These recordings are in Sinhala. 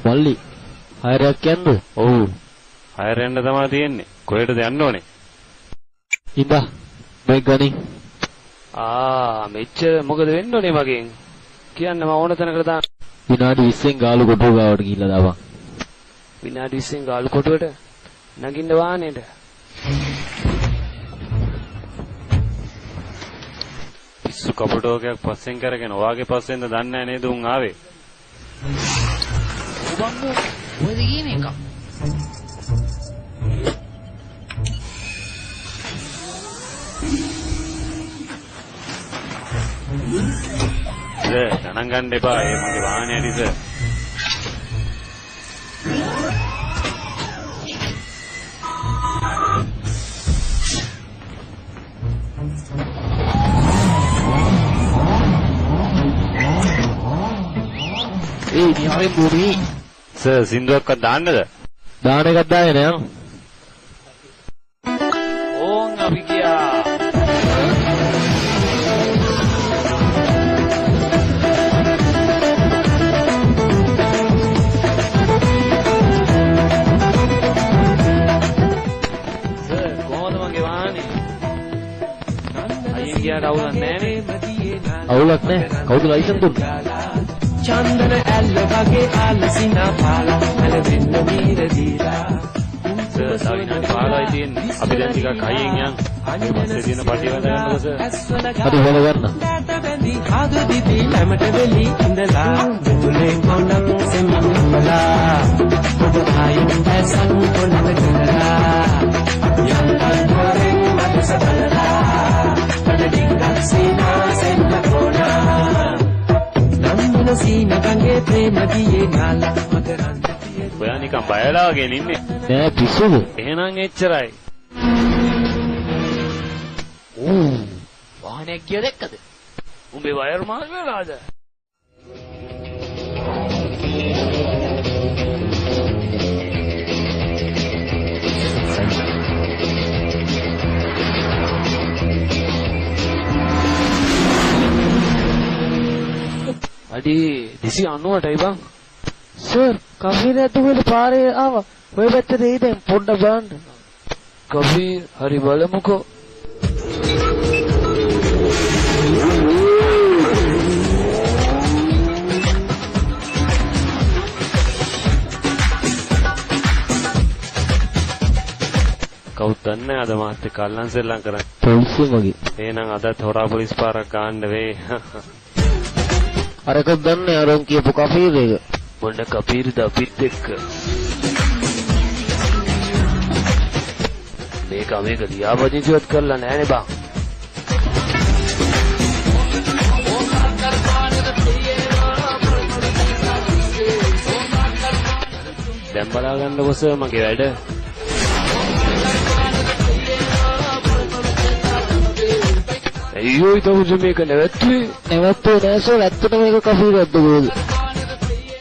මල්ලි හයරයක් යන්නද? ඔව්. හයර යන්න තමයි තියෙන්නේ. කොහෙටද යන්න ඕනේ? ඉඳා මේ ගණි. මෙච්චර මොකද වෙන්න ඕනේ මගෙන්? කියන්න මම ඕන තැනකට දාන්න. විනාඩි 20න් ගාලු කොටුව ගාවට ගිහිල්ලා දාපන්. විනාඩි 20න් ගාලු කොටුවට නගින්න වාහනේට. පිස්සු කපටෝකයක් පස්සෙන් කරගෙන ඔයාගේ පස්සෙන්ද දන්නේ නැහැ නේද උන් ආවේ? බම්බු ඔයද කියන එක. ගණන් ගන්න එපා. ඒ මගේ වාහනේ ඇරිස. නිහාරේ බුරි. සර් සින්දුවක්වත් දාන්නද? දාන එකක් දාගෙන යන්න. ඕන් අපි ගියා. අවුලක් නැහැ. කවුද ලයිසන් දුන්නේ? චන්දන ඇල්ල වගේ ආලසිනා පාලා නැලෙන්න මීර දීලා සවිනාඩි 15යි තියෙන්නේ. අපි දැන් ටිකක් හයියෙන් යන්. ඊට පස්සේ තියෙන පටිය වද ගන්නකො සර්. හරි වල ගන්න. ආදු දිවි ළමට වෙලි ඉඳලා දුලේ කොණක් සෙමම්මලා ඔබ ආයුන් ඇසන් කොණක දරලා යන්තන් වරෙන් මත සතලලා පඩඩිංගක් සීනා සෙන්න කොණා නම්බුන සීන ගංගේ ප්‍රේම දියේ නාලා මකරන්ද පියේ ඔයා නිකන් බයලා වගේ ඉන්නේ. නෑ පිස්සුද? එහෙනම් එච්චරයි. වාහනයක් ගිය දැක්කද? උඹේ වයර් මාල් වෙලාද? අඩි 290ටයි බං. සර් කෆීර ඇතුළේ පාරේ ආවා. ඔය පැත්තට එයි දැන් පොඩ්ඩක් බලන්න. කබීර් හරි බලමුකෝ. කවුද දන්නේ අද මාත් එක්ක අල්ලන් සෙල්ලම් කරන්නේ. පොලිසිය වගේ. එහෙනම් අදත් හොරා පොලිස් පාරක් ගන්න වෙයි. අරක දන්නේ අරන් කියපු කෆීර එක. මොන කබීර්ද අපිත් එක්ක. මේක ලියාපදිංචිවත් කරලා නැහනේ බං. දැන් බලා ගන්නකො සර් මගේ වැඩ. අයියෝ ඊට මේක නැවතුනේ නෑ සර් ඇත්තට මේක කෆීරක්ද කොහෙද?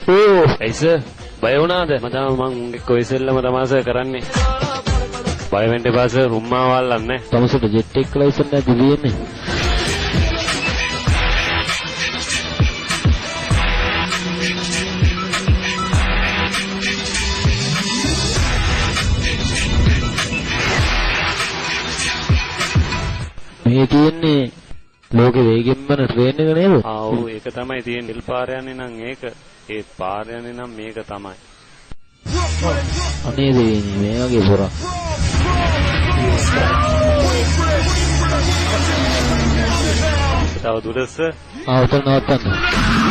ඕ ඇයි සර් බය වුණාද? මම කොයි සෙල්ලම තමයි සර් කරන්නේ. බය වෙන්න එපා සර් රුම්මා වල්ලන්නේ. තමසට ජෙට් එක ලයිසන් නැති දෙන්නේ. මේ තියෙන්නේ ලෝකෙ වේගෙන්ම ට්‍රේන් එක නේද? ඔව් ඒක තමයි තියෙන්නේ. නිල් පාර යන්නේ නම් ඒක. ඒ පාර යන්නේ නම් මේක තමයි. අනේ දෙන්නේ මේ වගේ පොරක්. තව දුරස්ස උතන නවත්තන්න.